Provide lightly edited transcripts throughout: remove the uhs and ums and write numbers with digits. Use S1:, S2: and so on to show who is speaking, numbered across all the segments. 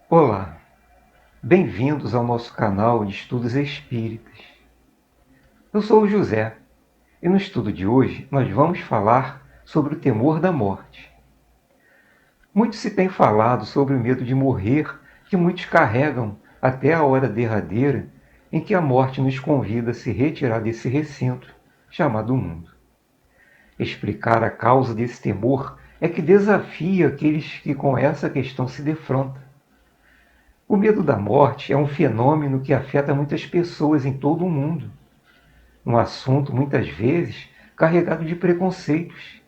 S1: Olá, bem-vindos ao nosso canal de Estudos Espíritas. Eu sou o José e no estudo de hoje nós vamos falar sobre o temor da morte. Muito se tem falado sobre o medo de morrer que muitos carregam até a hora derradeira em que a morte nos convida a se retirar desse recinto chamado mundo. Explicar a causa desse temor é que desafia aqueles que com essa questão se defrontam. O medo da morte é um fenômeno que afeta muitas pessoas em todo o mundo. Um assunto, muitas vezes, carregado de preconceitos.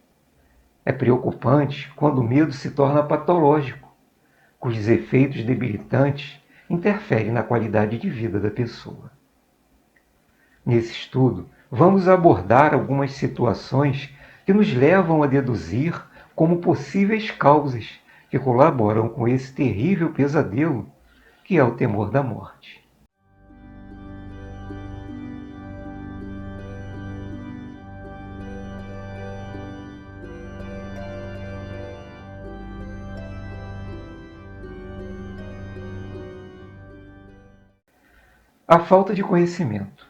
S1: É preocupante quando o medo se torna patológico, cujos efeitos debilitantes interferem na qualidade de vida da pessoa. Nesse estudo, vamos abordar algumas situações que nos levam a deduzir como possíveis causas que colaboram com esse terrível pesadelo que é o temor da morte. A falta de conhecimento.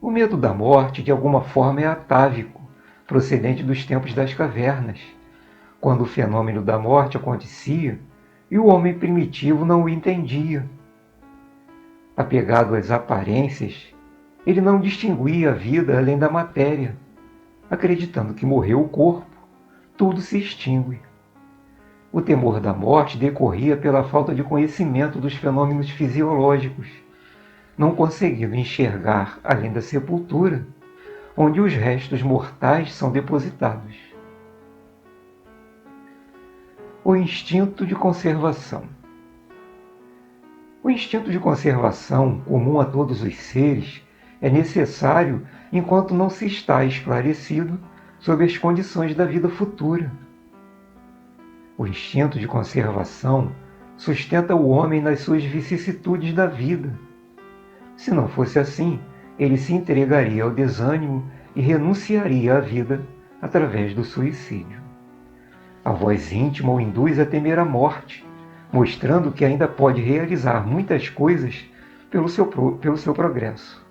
S1: O medo da morte, de alguma forma, é atávico, procedente dos tempos das cavernas, quando o fenômeno da morte acontecia e o homem primitivo não o entendia. Apegado às aparências, ele não distinguia a vida além da matéria, acreditando que morreu o corpo, tudo se extingue. O temor da morte decorria pela falta de conhecimento dos fenômenos fisiológicos, não conseguindo enxergar além da sepultura, onde os restos mortais são depositados. O instinto de conservação. O instinto de conservação, comum a todos os seres, é necessário enquanto não se está esclarecido sobre as condições da vida futura. O instinto de conservação sustenta o homem nas suas vicissitudes da vida. Se não fosse assim, ele se entregaria ao desânimo e renunciaria à vida através do suicídio. A voz íntima o induz a temer a morte, mostrando que ainda pode realizar muitas coisas pelo seu progresso.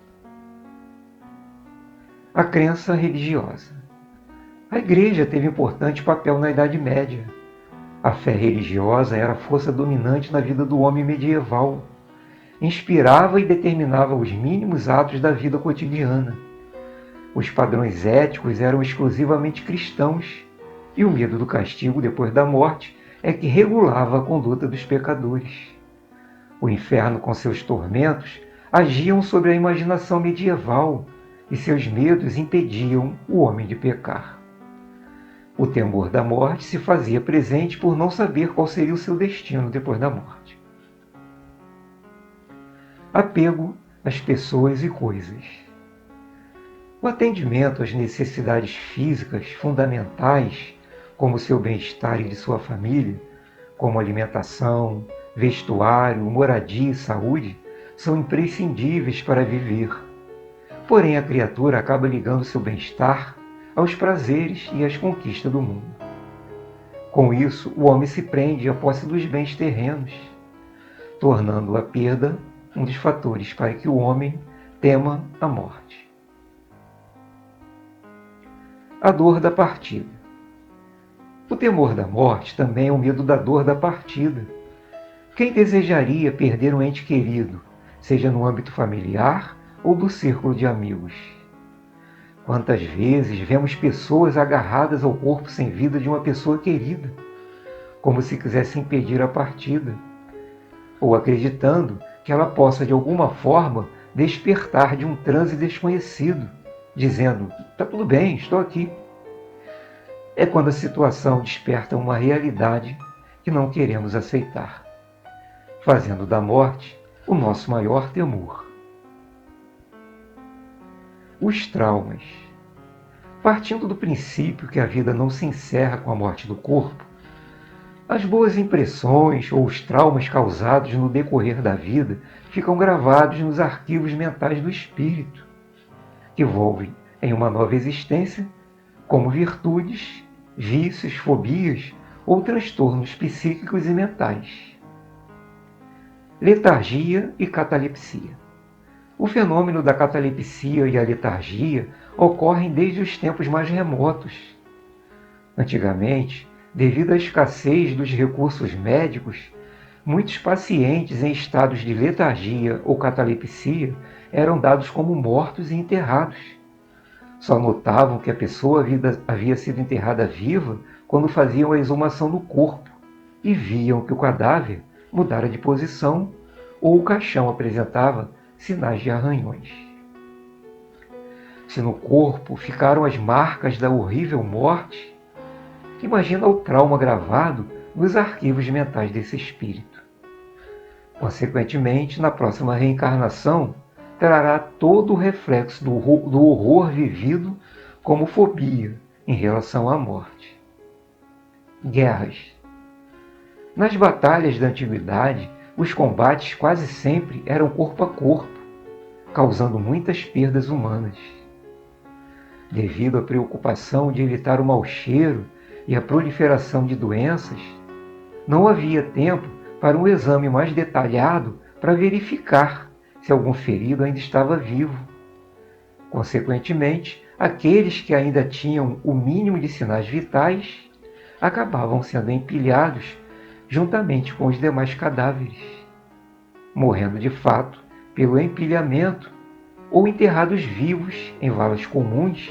S1: A crença religiosa. A Igreja teve importante papel na Idade Média. A fé religiosa era a força dominante na vida do homem medieval. Inspirava e determinava os mínimos atos da vida cotidiana. Os padrões éticos eram exclusivamente cristãos, e o medo do castigo depois da morte é que regulava a conduta dos pecadores. O inferno, com seus tormentos, agiam sobre a imaginação medieval, e seus medos impediam o homem de pecar. O temor da morte se fazia presente por não saber qual seria o seu destino depois da morte. Apego às pessoas e coisas. O atendimento às necessidades físicas fundamentais, como seu bem-estar e de sua família, como alimentação, vestuário, moradia e saúde, são imprescindíveis para viver. Porém, a criatura acaba ligando seu bem-estar aos prazeres e às conquistas do mundo. Com isso, o homem se prende à posse dos bens terrenos, tornando a perda um dos fatores para que o homem tema a morte. A dor da partida. O temor da morte também é o medo da dor da partida. Quem desejaria perder um ente querido, seja no âmbito familiar ou do círculo de amigos? Quantas vezes vemos pessoas agarradas ao corpo sem vida de uma pessoa querida, como se quisesse impedir a partida, ou acreditando que ela possa de alguma forma despertar de um transe desconhecido, dizendo: "Tá tudo bem, estou aqui". É quando a situação desperta uma realidade que não queremos aceitar, fazendo da morte o nosso maior temor. Os traumas. Partindo do princípio que a vida não se encerra com a morte do corpo, as boas impressões ou os traumas causados no decorrer da vida ficam gravados nos arquivos mentais do espírito, que envolvem em uma nova existência como virtudes, vícios, fobias ou transtornos psíquicos e mentais. Letargia e catalepsia. O fenômeno da catalepsia e a letargia ocorrem desde os tempos mais remotos. Antigamente, devido à escassez dos recursos médicos, muitos pacientes em estados de letargia ou catalepsia eram dados como mortos e enterrados. Só notavam que a pessoa havia sido enterrada viva quando faziam a exumação do corpo e viam que o cadáver mudara de posição ou o caixão apresentava sinais de arranhões. Se no corpo ficaram as marcas da horrível morte, imagina o trauma gravado nos arquivos mentais desse espírito. Consequentemente, na próxima reencarnação, trará todo o reflexo do horror vivido como fobia em relação à morte. Guerras. Nas batalhas da antiguidade, os combates quase sempre eram corpo a corpo, causando muitas perdas humanas. Devido à preocupação de evitar o mau cheiro e a proliferação de doenças, não havia tempo para um exame mais detalhado para verificar se algum ferido ainda estava vivo. Consequentemente, aqueles que ainda tinham o mínimo de sinais vitais acabavam sendo empilhados juntamente com os demais cadáveres, morrendo de fato pelo empilhamento ou enterrados vivos em valas comuns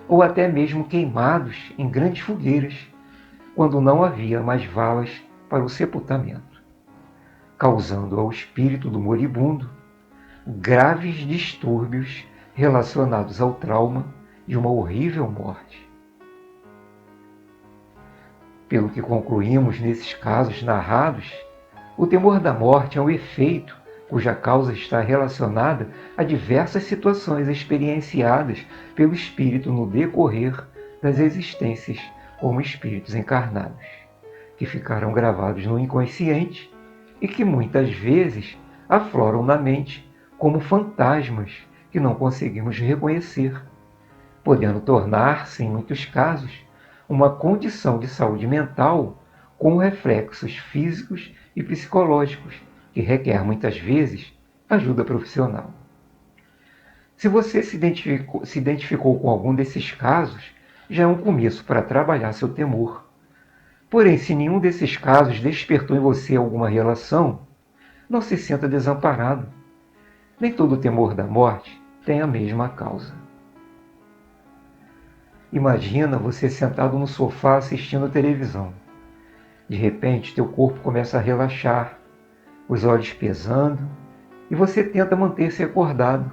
S1: ou até mesmo queimados em grandes fogueiras, quando não havia mais valas para o sepultamento, causando ao espírito do moribundo graves distúrbios relacionados ao trauma de uma horrível morte. Pelo que concluímos nesses casos narrados, o temor da morte é um efeito cuja causa está relacionada a diversas situações experienciadas pelo espírito no decorrer das existências como espíritos encarnados, que ficaram gravados no inconsciente e que muitas vezes afloram na mente como fantasmas que não conseguimos reconhecer, podendo tornar-se, em muitos casos, uma condição de saúde mental com reflexos físicos e psicológicos que requer muitas vezes ajuda profissional. Se você se identificou com algum desses casos, já é um começo para trabalhar seu temor. Porém, se nenhum desses casos despertou em você alguma relação, não se sinta desamparado. Nem todo temor da morte tem a mesma causa. Imagina você sentado no sofá assistindo televisão. De repente, teu corpo começa a relaxar, os olhos pesando, e você tenta manter-se acordado.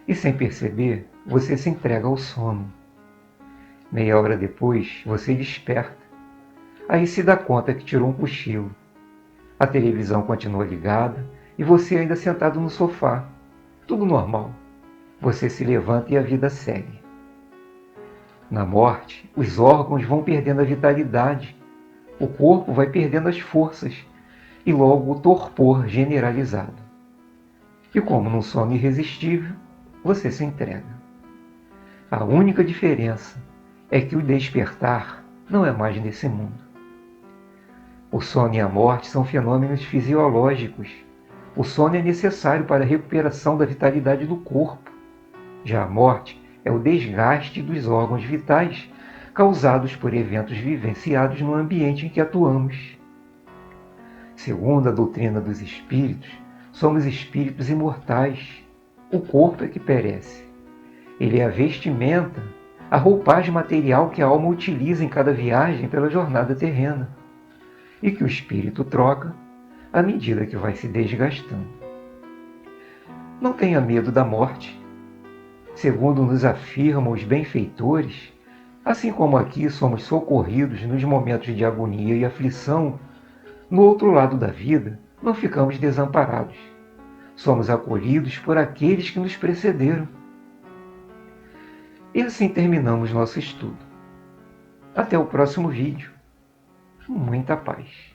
S1: E sem perceber, você se entrega ao sono. Meia hora depois, você desperta. Aí se dá conta que tirou um cochilo. A televisão continua ligada e você ainda sentado no sofá. Tudo normal. Você se levanta e a vida segue. Na morte, os órgãos vão perdendo a vitalidade, o corpo vai perdendo as forças e logo o torpor generalizado. E como num sono irresistível, você se entrega. A única diferença é que o despertar não é mais nesse mundo. O sono e a morte são fenômenos fisiológicos. O sono é necessário para a recuperação da vitalidade do corpo. Já a morte é o desgaste dos órgãos vitais causados por eventos vivenciados no ambiente em que atuamos. Segundo a doutrina dos espíritos, somos espíritos imortais. O corpo é que perece. Ele é a vestimenta, a roupagem material que a alma utiliza em cada viagem pela jornada terrena, e que o espírito troca à medida que vai se desgastando. Não tenha medo da morte. Segundo nos afirmam os benfeitores, assim como aqui somos socorridos nos momentos de agonia e aflição, no outro lado da vida não ficamos desamparados. Somos acolhidos por aqueles que nos precederam. E assim terminamos nosso estudo. Até o próximo vídeo. Muita paz.